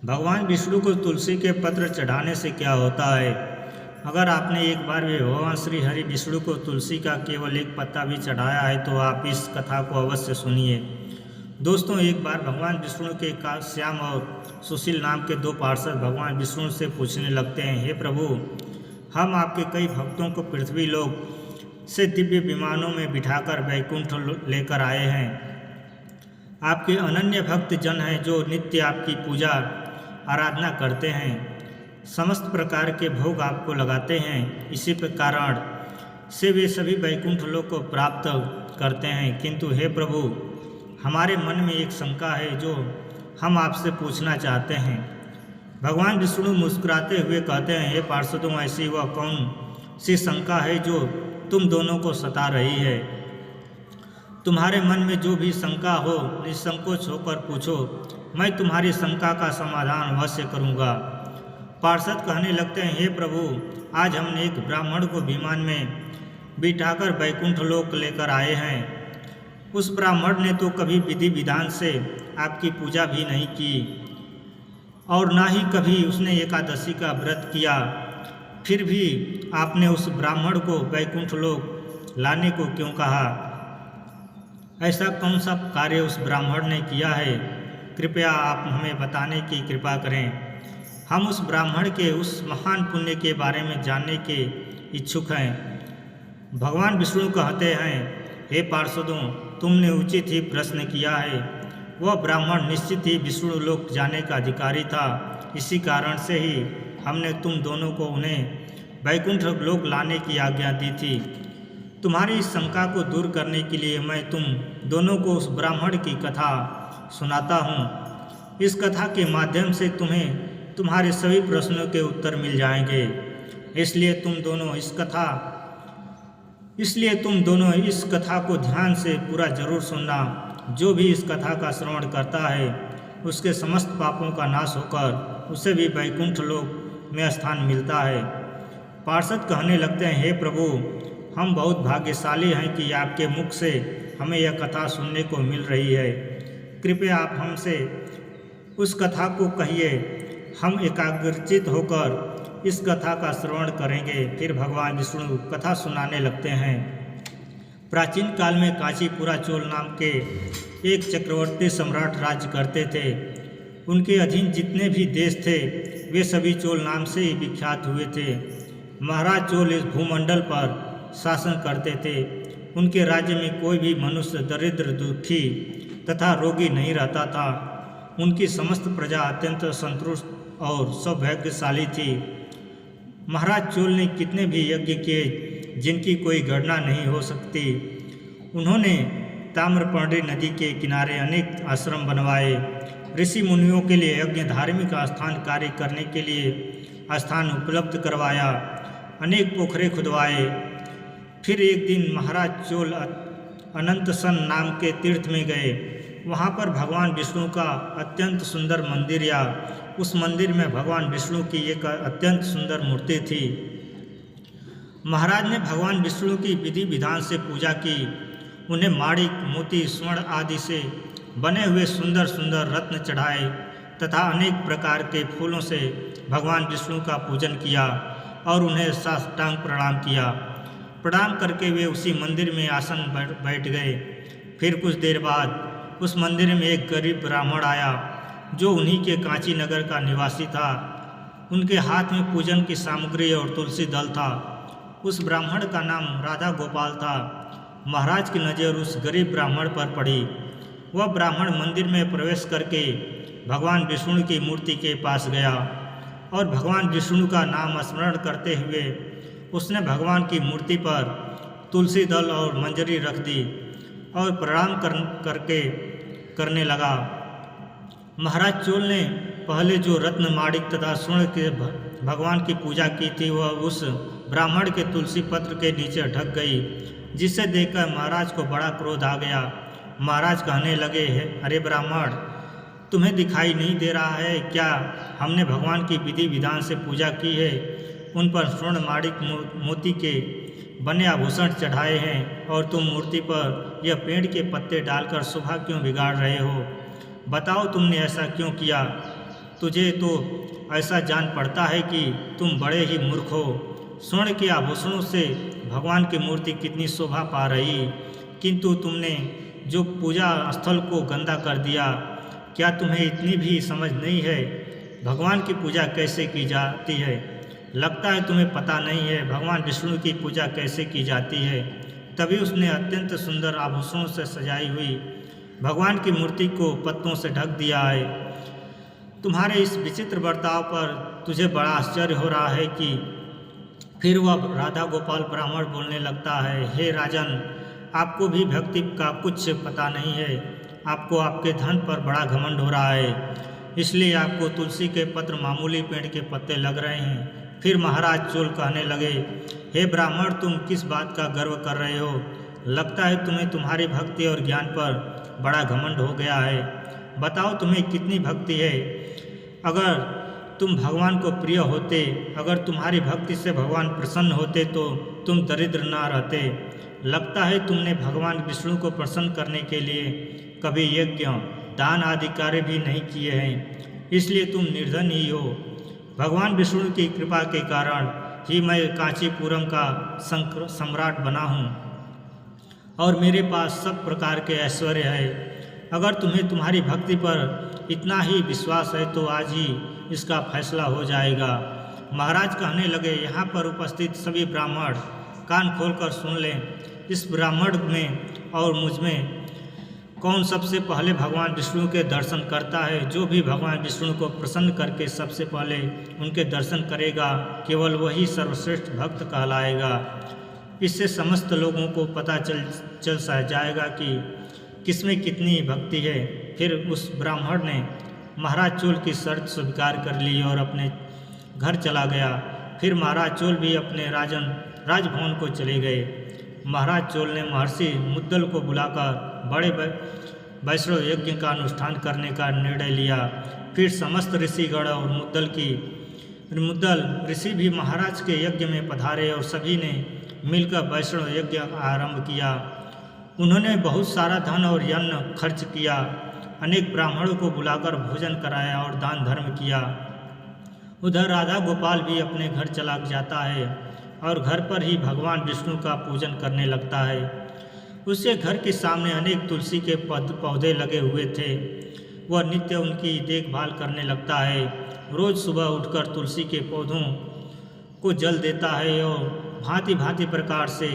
भगवान विष्णु को तुलसी के पत्र चढ़ाने से क्या होता है? अगर आपने एक बार भी भगवान श्री हरि विष्णु को तुलसी का केवल एक पत्ता भी चढ़ाया है तो आप इस कथा को अवश्य सुनिए। दोस्तों, एक बार भगवान विष्णु के श्याम और सुशील नाम के दो पार्षद भगवान विष्णु से पूछने लगते हैं, हे प्रभु, हम आपके कई भक्तों को पृथ्वी लोक से दिव्य विमानों में बिठाकर वैकुंठ लेकर आए हैं। आपके अनन्य भक्त जन हैं जो नित्य आपकी पूजा आराधना करते हैं, समस्त प्रकार के भोग आपको लगाते हैं। इसी कारण से वे सभी वैकुंठ लोक को प्राप्त करते हैं। किंतु हे प्रभु, हमारे मन में एक शंका है जो हम आपसे पूछना चाहते हैं। भगवान विष्णु मुस्कुराते हुए कहते हैं, हे पार्षदों, ऐसी वह कौन सी शंका है जो तुम दोनों को सता रही है? तुम्हारे मन में जो भी शंका हो निसंकोच होकर पूछो, मैं तुम्हारी शंका का समाधान अवश्य करूँगा। पार्षद कहने लगते हैं, हे प्रभु, आज हमने एक ब्राह्मण को विमान में बिठाकर वैकुंठ लोक लेकर आए हैं। उस ब्राह्मण ने तो कभी विधि विधान से आपकी पूजा भी नहीं की और ना ही कभी उसने एकादशी का व्रत किया। फिर भी आपने उस ब्राह्मण को वैकुंठ लोक लाने को क्यों कहा? ऐसा कौन सा कार्य उस ब्राह्मण ने किया है? कृपया आप हमें बताने की कृपा करें। हम उस ब्राह्मण के उस महान पुण्य के बारे में जानने के इच्छुक हैं। भगवान विष्णु कहते हैं, हे पार्षदों, तुमने उचित ही प्रश्न किया है। वह ब्राह्मण निश्चित ही विष्णु लोक जाने का अधिकारी था। इसी कारण से ही हमने तुम दोनों को उन्हें वैकुंठ लोक लाने की आज्ञा दी थी। तुम्हारी इस शंका को दूर करने के लिए मैं तुम दोनों को उस ब्राह्मण की कथा सुनाता हूँ। इस कथा के माध्यम से तुम्हें तुम्हारे सभी प्रश्नों के उत्तर मिल जाएंगे। इसलिए तुम दोनों इस कथा को ध्यान से पूरा जरूर सुनना। जो भी इस कथा का श्रवण करता है उसके समस्त पापों का नाश होकर उसे भी वैकुंठ लोक में स्थान मिलता है। पार्षद कहने लगते हैं, हे प्रभु, हम बहुत भाग्यशाली हैं कि आपके मुख से हमें यह कथा सुनने को मिल रही है। कृपया आप हमसे उस कथा को कहिए। हम एकाग्रचित होकर इस कथा का श्रवण करेंगे। फिर भगवान विष्णु कथा सुनाने लगते हैं। प्राचीन काल में कांचीपुरा चोल नाम के एक चक्रवर्ती सम्राट राज्य करते थे। उनके अधीन जितने भी देश थे वे सभी चोल नाम से ही विख्यात हुए थे। महाराज चोल इस भूमंडल पर शासन करते थे। उनके राज्य में कोई भी मनुष्य दरिद्र, दुखी तथा रोगी नहीं रहता था। उनकी समस्त प्रजा अत्यंत संतुष्ट और सौभाग्यशाली थी। महाराज चोल ने कितने भी यज्ञ किए जिनकी कोई गणना नहीं हो सकती। उन्होंने ताम्रपर्णी नदी के किनारे अनेक आश्रम बनवाए, ऋषि मुनियों के लिए यज्ञ, धार्मिक स्थान कार्य करने के लिए स्थान उपलब्ध करवाया, अनेक पोखरे खुदवाए। फिर एक दिन महाराज चोल अनंतसन नाम के तीर्थ में गए। वहाँ पर भगवान विष्णु का अत्यंत सुंदर मंदिर या उस मंदिर में भगवान विष्णु की एक अत्यंत सुंदर मूर्ति थी। महाराज ने भगवान विष्णु की विधि विधान से पूजा की। उन्हें माणिक, मोती, स्वर्ण आदि से बने हुए सुंदर सुंदर रत्न चढ़ाए तथा अनेक प्रकार के फूलों से भगवान विष्णु का पूजन किया और उन्हें साष्टांग प्रणाम किया। प्रणाम करके वे उसी मंदिर में आसन बैठ गए। फिर कुछ देर बाद उस मंदिर में एक गरीब ब्राह्मण आया जो उन्हीं के कांची नगर का निवासी था। उनके हाथ में पूजन की सामग्री और तुलसी दल था। उस ब्राह्मण का नाम राधा गोपाल था। महाराज की नज़र उस गरीब ब्राह्मण पर पड़ी। वह ब्राह्मण मंदिर में प्रवेश करके भगवान विष्णु की मूर्ति के पास गया और भगवान विष्णु का नाम स्मरण करते हुए उसने भगवान की मूर्ति पर तुलसी दल और मंजरी रख दी और प्रणाम करने लगा। महाराज चोल ने पहले जो रत्न, माणिक तथा स्वर्ण के भगवान की पूजा की थी वह उस ब्राह्मण के तुलसी पत्र के नीचे ढक गई, जिसे देखकर महाराज को बड़ा क्रोध आ गया। महाराज कहने लगे, अरे ब्राह्मण, तुम्हें दिखाई नहीं दे रहा है क्या? हमने भगवान की विधि विधान से पूजा की है, उन पर स्वर्ण, माणिक, मोती के बने आभूषण चढ़ाए हैं और तुम मूर्ति पर यह पेड़ के पत्ते डालकर शोभा क्यों बिगाड़ रहे हो? बताओ, तुमने ऐसा क्यों किया? तुझे तो ऐसा जान पड़ता है कि तुम बड़े ही मूर्ख हो। स्वर्ण के आभूषणों से भगवान की मूर्ति कितनी शोभा पा रही, किंतु तुमने जो पूजा स्थल को गंदा कर दिया। क्या तुम्हें इतनी भी समझ नहीं है भगवान की पूजा कैसे की जाती है? लगता है तुम्हें पता नहीं है भगवान विष्णु की पूजा कैसे की जाती है। तभी उसने अत्यंत सुंदर आभूषणों से सजाई हुई भगवान की मूर्ति को पत्तों से ढक दिया है। तुम्हारे इस विचित्र बर्ताव पर तुझे बड़ा आश्चर्य हो रहा है कि फिर वह राधा गोपाल ब्राह्मण बोलने लगता है, हे राजन, आपको भी भक्ति का कुछ पता नहीं है। आपको आपके धन पर बड़ा घमंड हो रहा है, इसलिए आपको तुलसी के पत्र मामूली पेड़ के पत्ते लग रहे हैं। फिर महाराज चोल कहने लगे, हे ब्राह्मण, तुम किस बात का गर्व कर रहे हो? लगता है तुम्हें तुम्हारी भक्ति और ज्ञान पर बड़ा घमंड हो गया है। बताओ तुम्हें कितनी भक्ति है? अगर तुम भगवान को प्रिय होते, अगर तुम्हारी भक्ति से भगवान प्रसन्न होते तो तुम दरिद्र ना रहते। लगता है तुमने भगवान विष्णु को प्रसन्न करने के लिए कभी यज्ञ, दान आदि कार्य भी नहीं किए हैं, इसलिए तुम निर्धन ही हो। भगवान विष्णु की कृपा के कारण ही मैं कांचीपुरम का सम्राट बना हूँ और मेरे पास सब प्रकार के ऐश्वर्य है। अगर तुम्हें तुम्हारी भक्ति पर इतना ही विश्वास है तो आज ही इसका फैसला हो जाएगा। महाराज कहने लगे, यहाँ पर उपस्थित सभी ब्राह्मण कान खोलकर सुन लें। इस ब्राह्मण में और मुझ में कौन सबसे पहले भगवान विष्णु के दर्शन करता है? जो भी भगवान विष्णु को प्रसन्न करके सबसे पहले उनके दर्शन करेगा, केवल वही सर्वश्रेष्ठ भक्त कहलाएगा। इससे समस्त लोगों को पता चल जाएगा कि किसमें कितनी भक्ति है। फिर उस ब्राह्मण ने महाराज चोल की शर्त स्वीकार कर ली और अपने घर चला गया। फिर महाराज चोल भी अपने राजभवन को चले गए। महाराज चोल ने महर्षि मुद्दल को बुलाकर बड़े वैष्णव यज्ञ का अनुष्ठान करने का निर्णय लिया। फिर समस्त ऋषिगण और मुद्दल ऋषि भी महाराज के यज्ञ में पधारे और सभी ने मिलकर वैष्णव यज्ञ आरंभ किया। उन्होंने बहुत सारा धन और अन्न खर्च किया, अनेक ब्राह्मणों को बुलाकर भोजन कराया और दान धर्म किया। उधर राधा गोपाल भी अपने घर चला जाता है और घर पर ही भगवान विष्णु का पूजन करने लगता है। उसके घर के सामने अनेक तुलसी के पौधे लगे हुए थे। वह नित्य उनकी देखभाल करने लगता है। रोज़ सुबह उठकर तुलसी के पौधों को जल देता है और भांति भांति प्रकार से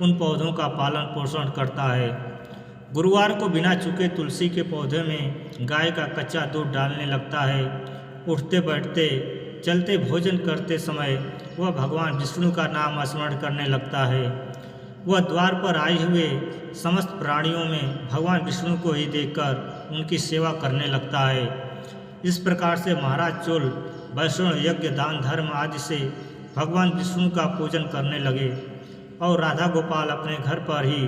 उन पौधों का पालन पोषण करता है। गुरुवार को बिना चूके तुलसी के पौधे में गाय का कच्चा दूध डालने लगता है। उठते बैठते चलते भोजन करते समय वह भगवान विष्णु का नाम स्मरण करने लगता है। वह द्वार पर आए हुए समस्त प्राणियों में भगवान विष्णु को ही देखकर उनकी सेवा करने लगता है। इस प्रकार से महाराज चोल वैष्णव यज्ञ, दान धर्म आदि से भगवान विष्णु का पूजन करने लगे और राधा गोपाल अपने घर पर ही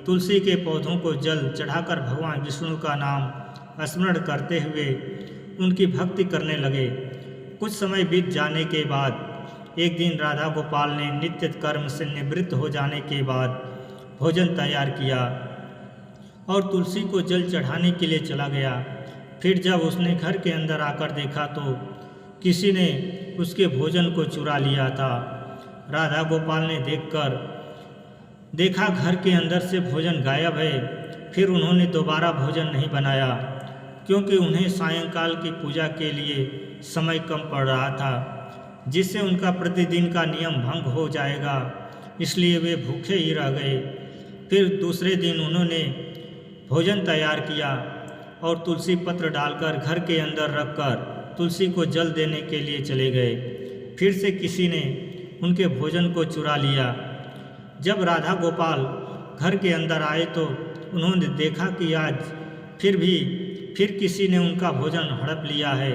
तुलसी के पौधों को जल चढ़ाकर भगवान विष्णु का नाम स्मरण करते हुए उनकी भक्ति करने लगे। कुछ समय बीत जाने के बाद एक दिन राधा गोपाल ने नित्य कर्म से निवृत्त हो जाने के बाद भोजन तैयार किया और तुलसी को जल चढ़ाने के लिए चला गया। फिर जब उसने घर के अंदर आकर देखा तो किसी ने उसके भोजन को चुरा लिया था। राधा गोपाल ने देखा घर के अंदर से भोजन गायब है। फिर उन्होंने दोबारा भोजन नहीं बनाया क्योंकि उन्हें सायंकाल की पूजा के लिए समय कम पड़ रहा था, जिससे उनका प्रतिदिन का नियम भंग हो जाएगा, इसलिए वे भूखे ही रह गए। फिर दूसरे दिन उन्होंने भोजन तैयार किया और तुलसी पत्र डालकर घर के अंदर रखकर तुलसी को जल देने के लिए चले गए। फिर से किसी ने उनके भोजन को चुरा लिया। जब राधा गोपाल घर के अंदर आए तो उन्होंने देखा कि आज फिर किसी ने उनका भोजन हड़प लिया है।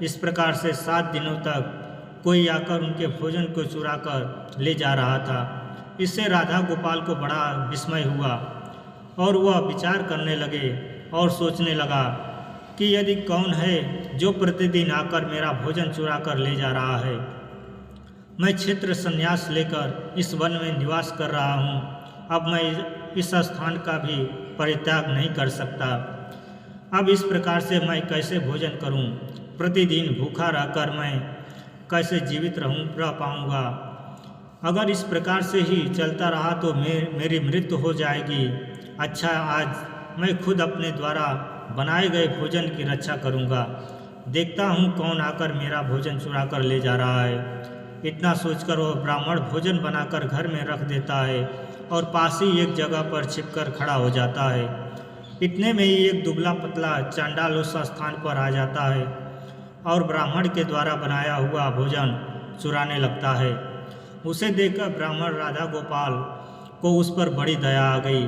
इस प्रकार से 7 दिनों तक कोई आकर उनके भोजन को चुरा कर ले जा रहा था। इससे राधा गोपाल को बड़ा विस्मय हुआ और वह विचार करने लगे और सोचने लगा कि यदि कौन है जो प्रतिदिन आकर मेरा भोजन चुरा कर ले जा रहा है। मैं क्षेत्र संन्यास लेकर इस वन में निवास कर रहा हूँ। अब मैं इस स्थान का भी परित्याग नहीं कर सकता। अब इस प्रकार से मैं कैसे भोजन करूँ? प्रतिदिन भूखा रहकर मैं कैसे जीवित रह पाऊँगा। अगर इस प्रकार से ही चलता रहा तो मेरी मृत्यु हो जाएगी। अच्छा, आज मैं खुद अपने द्वारा बनाए गए भोजन की रक्षा करूँगा। देखता हूँ कौन आकर मेरा भोजन चुरा कर ले जा रहा है। इतना सोचकर वह ब्राह्मण भोजन बनाकर घर में रख देता है और पास ही एक जगह पर छिपकर खड़ा हो जाता है। इतने में ही एक दुबला पतला चांडाल उस स्थान पर आ जाता है और ब्राह्मण के द्वारा बनाया हुआ भोजन चुराने लगता है। उसे देखकर ब्राह्मण राधा गोपाल को उस पर बड़ी दया आ गई।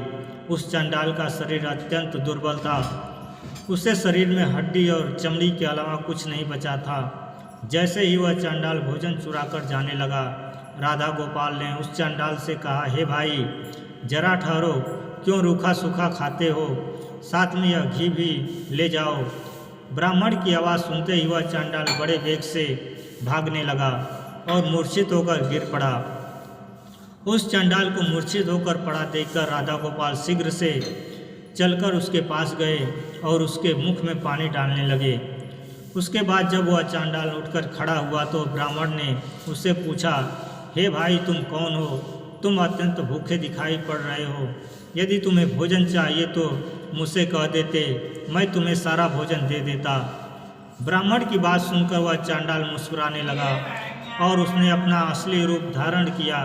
उस चांडाल का शरीर अत्यंत दुर्बल था। उसके शरीर में हड्डी और चमड़ी के अलावा कुछ नहीं बचा था। जैसे ही वह चांडाल भोजन चुराकर जाने लगा, राधा गोपाल ने उस चांडाल से कहा, हे भाई, जरा ठहरो, क्यों रूखा सूखा खाते हो? साथ में यह घी भी ले जाओ। ब्राह्मण की आवाज़ सुनते ही वह चांडाल बड़े वेग से भागने लगा और मूर्छित होकर गिर पड़ा। उस चांडाल को मूर्छित होकर पड़ा देखकर राधा गोपाल शीघ्र से चलकर उसके पास गए और उसके मुख में पानी डालने लगे। उसके बाद जब वह चांडाल उठकर खड़ा हुआ तो ब्राह्मण ने उससे पूछा, हे भाई, तुम कौन हो? तुम अत्यंत भूखे दिखाई पड़ रहे हो। यदि तुम्हें भोजन चाहिए तो मुझसे कह देते, मैं तुम्हें सारा भोजन दे देता। ब्राह्मण की बात सुनकर वह चांडाल मुस्कुराने लगा और उसने अपना असली रूप धारण किया।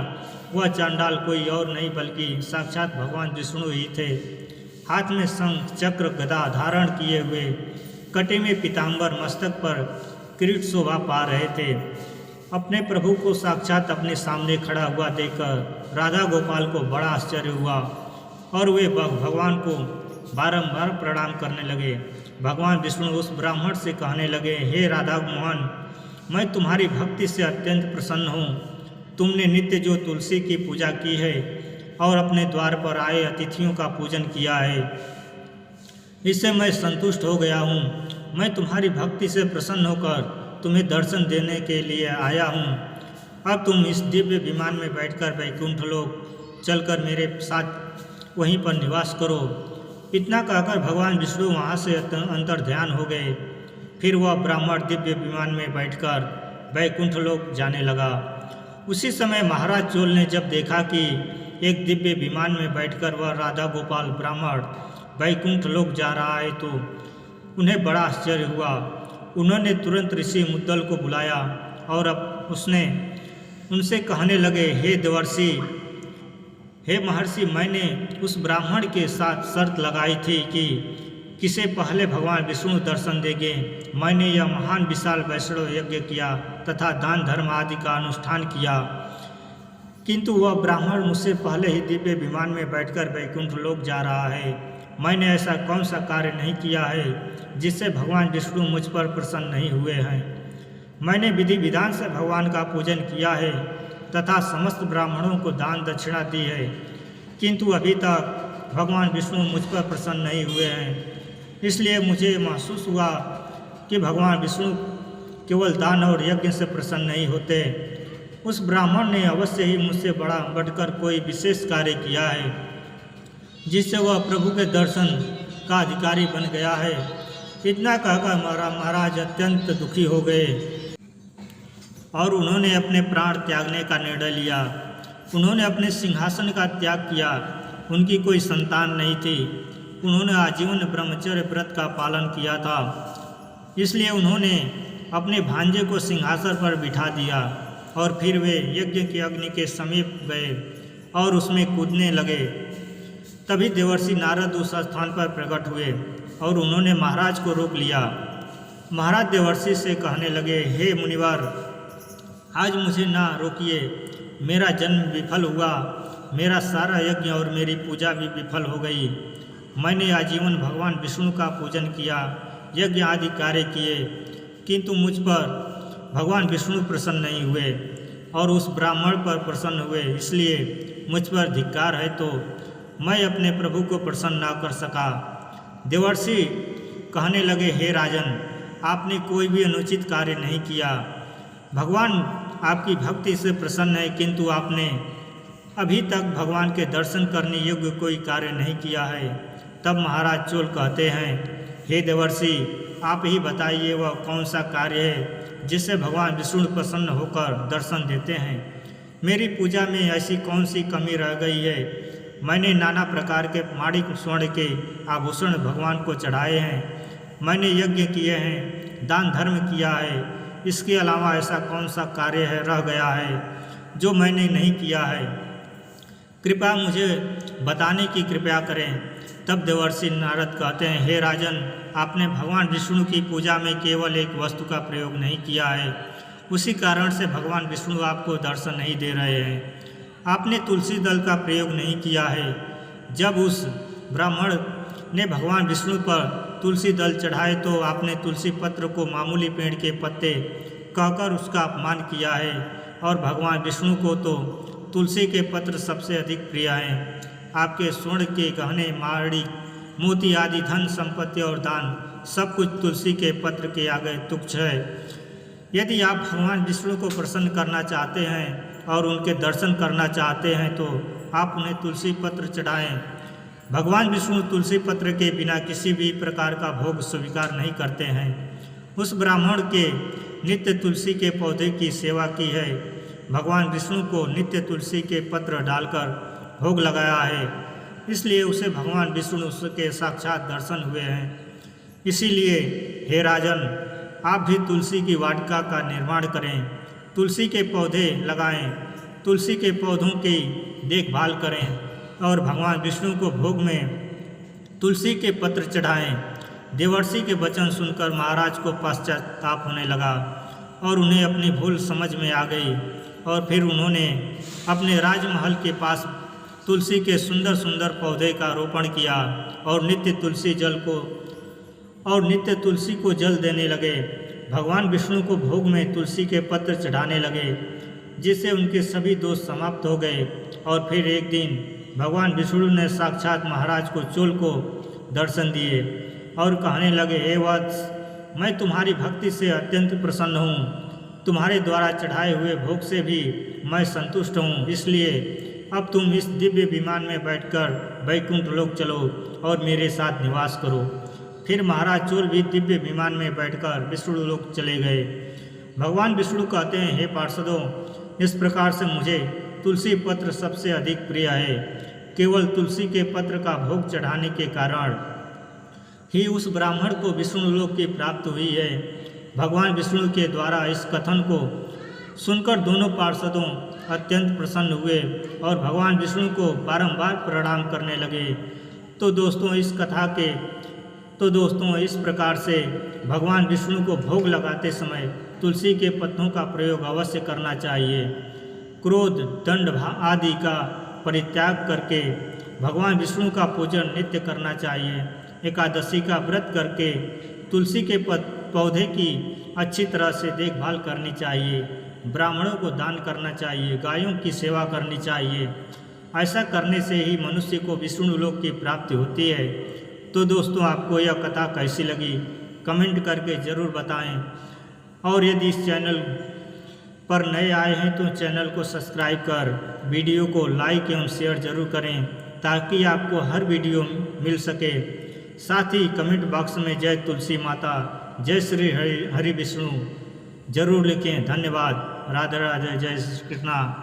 वह चांडाल कोई और नहीं बल्कि साक्षात भगवान विष्णु ही थे। हाथ में शंख चक्र गदा धारण किए हुए, कटे में पीताम्बर, मस्तक पर किरीट शोभा पा रहे थे। अपने प्रभु को साक्षात अपने सामने खड़ा हुआ देखकर राधा गोपाल को बड़ा आश्चर्य हुआ और वे भगवान को बारंबार प्रणाम करने लगे। भगवान विष्णु उस ब्राह्मण से कहने लगे, हे राधा मोहन, मैं तुम्हारी भक्ति से अत्यंत प्रसन्न हूँ। तुमने नित्य जो तुलसी की पूजा की है और अपने द्वार पर आए अतिथियों का पूजन किया है, इससे मैं संतुष्ट हो गया हूँ। मैं तुम्हारी भक्ति से प्रसन्न होकर तुम्हें दर्शन देने के लिए आया हूँ। अब तुम इस दिव्य विमान में बैठकर वैकुंठ लोक चलकर मेरे साथ वहीं पर निवास करो। इतना कहकर भगवान विष्णु वहाँ से अंतर्ध्यान हो गए। फिर वह ब्राह्मण दिव्य विमान में बैठकर वैकुंठ लोक जाने लगा। उसी समय महाराज चोल ने जब देखा कि एक दिव्य विमान में बैठकर वह राधा गोपाल ब्राह्मण वैकुंठ लोक जा रहा है तो उन्हें बड़ा आश्चर्य हुआ। उन्होंने तुरंत ऋषि मुद्दल को बुलाया और अब उनसे कहने लगे, हे देवर्षि, हे महर्षि, मैंने उस ब्राह्मण के साथ शर्त लगाई थी कि किसे पहले भगवान विष्णु दर्शन देंगे। मैंने यह महान विशाल वैष्णव यज्ञ किया तथा दान धर्म आदि का अनुष्ठान किया, किंतु वह ब्राह्मण मुझसे पहले ही दिव्य विमान में बैठकर वैकुंठ लोक जा रहा है। मैंने ऐसा कौन सा कार्य नहीं किया है जिससे भगवान विष्णु मुझ पर प्रसन्न नहीं हुए हैं। मैंने विधि विधान से भगवान का पूजन किया है तथा समस्त ब्राह्मणों को दान दक्षिणा दी है, किंतु अभी तक भगवान विष्णु मुझ पर प्रसन्न नहीं हुए हैं। इसलिए मुझे महसूस हुआ कि भगवान विष्णु केवल दान और यज्ञ से प्रसन्न नहीं होते। उस ब्राह्मण ने अवश्य ही मुझसे बढ़कर कोई विशेष कार्य किया है जिससे वह प्रभु के दर्शन का अधिकारी बन गया है। इतना कहकर महाराज अत्यंत दुखी हो गए और उन्होंने अपने प्राण त्यागने का निर्णय लिया। उन्होंने अपने सिंहासन का त्याग किया। उनकी कोई संतान नहीं थी। उन्होंने आजीवन ब्रह्मचर्य व्रत का पालन किया था, इसलिए उन्होंने अपने भांजे को सिंहासन पर बिठा दिया और फिर वे यज्ञ की अग्नि के समीप गए और उसमें कूदने लगे। तभी देवर्षि नारद उस स्थान पर प्रकट हुए और उन्होंने महाराज को रोक लिया। महाराज देवर्षि से कहने लगे, हे मुनिवर, आज मुझे ना रोकिए। मेरा जन्म विफल हुआ, मेरा सारा यज्ञ और मेरी पूजा भी विफल हो गई। मैंने आजीवन भगवान विष्णु का पूजन किया, यज्ञ आदि कार्य किए, किंतु मुझ पर भगवान विष्णु प्रसन्न नहीं हुए और उस ब्राह्मण पर प्रसन्न हुए। इसलिए मुझ पर धिक्कार है तो मैं अपने प्रभु को प्रसन्न न कर सका। देवर्षि कहने लगे, हे राजन, आपने कोई भी अनुचित कार्य नहीं किया। भगवान आपकी भक्ति से प्रसन्न है, किंतु आपने अभी तक भगवान के दर्शन करने योग्य कोई कार्य नहीं किया है। तब महाराज चोल कहते हैं, हे देवर्षि, आप ही बताइए वह कौन सा कार्य है जिससे भगवान विष्णु प्रसन्न होकर दर्शन देते हैं। मेरी पूजा में ऐसी कौन सी कमी रह गई है? मैंने नाना प्रकार के माणिक स्वर्ण के आभूषण भगवान को चढ़ाए हैं, मैंने यज्ञ किए हैं, दान धर्म किया है। इसके अलावा ऐसा कौन सा कार्य है रह गया है जो मैंने नहीं किया है? कृपया मुझे बताने की कृपया करें। तब देवर्षि नारद कहते हैं, हे राजन, आपने भगवान विष्णु की पूजा में केवल एक वस्तु का प्रयोग नहीं किया है, उसी कारण से भगवान विष्णु आपको दर्शन नहीं दे रहे हैं। आपने तुलसी दल का प्रयोग नहीं किया है। जब उस ब्राह्मण ने भगवान विष्णु पर तुलसी दल चढ़ाए तो आपने तुलसी पत्र को मामूली पेड़ के पत्ते कहकर उसका अपमान किया है, और भगवान विष्णु को तो तुलसी के पत्र सबसे अधिक प्रिय हैं। आपके स्वर्ण के गहने, माणिक, मोती आदि धन संपत्ति और दान सब कुछ तुलसी के पत्र के आगे तुच्छ है। यदि आप भगवान विष्णु को प्रसन्न करना चाहते हैं और उनके दर्शन करना चाहते हैं तो आप उन्हें तुलसी पत्र चढ़ाएं। भगवान विष्णु तुलसी पत्र के बिना किसी भी प्रकार का भोग स्वीकार नहीं करते हैं। उस ब्राह्मण के नित्य तुलसी के पौधे की सेवा की है। भगवान विष्णु को नित्य तुलसी के पत्र डालकर भोग लगाया है, इसलिए उसे भगवान विष्णु के साक्षात दर्शन हुए हैं। इसीलिए हे राजन, आप भी तुलसी की वाटिका का निर्माण करें, तुलसी के पौधे लगाएं, तुलसी के पौधों की देखभाल करें और भगवान विष्णु को भोग में तुलसी के पत्र चढ़ाएं। देवर्षि के वचन सुनकर महाराज को पश्चाताप होने लगा और उन्हें अपनी भूल समझ में आ गई, और फिर उन्होंने अपने राजमहल के पास तुलसी के सुंदर सुंदर पौधे का रोपण किया और नित्य तुलसी को जल देने लगे। भगवान विष्णु को भोग में तुलसी के पत्र चढ़ाने लगे, जिससे उनके सभी दोष समाप्त हो गए। और फिर एक दिन भगवान विष्णु ने साक्षात महाराज को चोल को दर्शन दिए और कहने लगे, हे वत्स, मैं तुम्हारी भक्ति से अत्यंत प्रसन्न हूँ, तुम्हारे द्वारा चढ़ाए हुए भोग से भी मैं संतुष्ट हूँ। इसलिए अब तुम इस दिव्य विमान में बैठकर वैकुंठ लोक चलो और मेरे साथ निवास करो। फिर महाराज चोल भी दिव्य विमान में बैठकर विष्णु लोक चले गए। भगवान विष्णु कहते हैं, हे पार्षदों, इस प्रकार से मुझे तुलसी पत्र सबसे अधिक प्रिय है। केवल तुलसी के पत्र का भोग चढ़ाने के कारण ही उस ब्राह्मण को विष्णु लोक की प्राप्ति हुई है। भगवान विष्णु के द्वारा इस कथन को सुनकर दोनों पार्षदों अत्यंत प्रसन्न हुए और भगवान विष्णु को बारंबार प्रणाम करने लगे। तो दोस्तों इस प्रकार से भगवान विष्णु को भोग लगाते समय तुलसी के पत्तों का प्रयोग अवश्य करना चाहिए। क्रोध, दंड आदि का परित्याग करके भगवान विष्णु का पूजन नित्य करना चाहिए। एकादशी का व्रत करके तुलसी के पौधे की अच्छी तरह से देखभाल करनी चाहिए। ब्राह्मणों को दान करना चाहिए, गायों की सेवा करनी चाहिए। ऐसा करने से ही मनुष्य को विष्णु लोक की प्राप्ति होती है। तो दोस्तों, आपको यह कथा कैसी लगी कमेंट करके ज़रूर बताएं, और यदि इस चैनल पर नए आए हैं तो चैनल को सब्सक्राइब कर वीडियो को लाइक एवं शेयर जरूर करें ताकि आपको हर वीडियो मिल सके। साथ ही कमेंट बॉक्स में जय तुलसी माता, जय श्री हरि विष्णु जरूर लिखें। धन्यवाद। राधे राधे। जय श्री कृष्णा।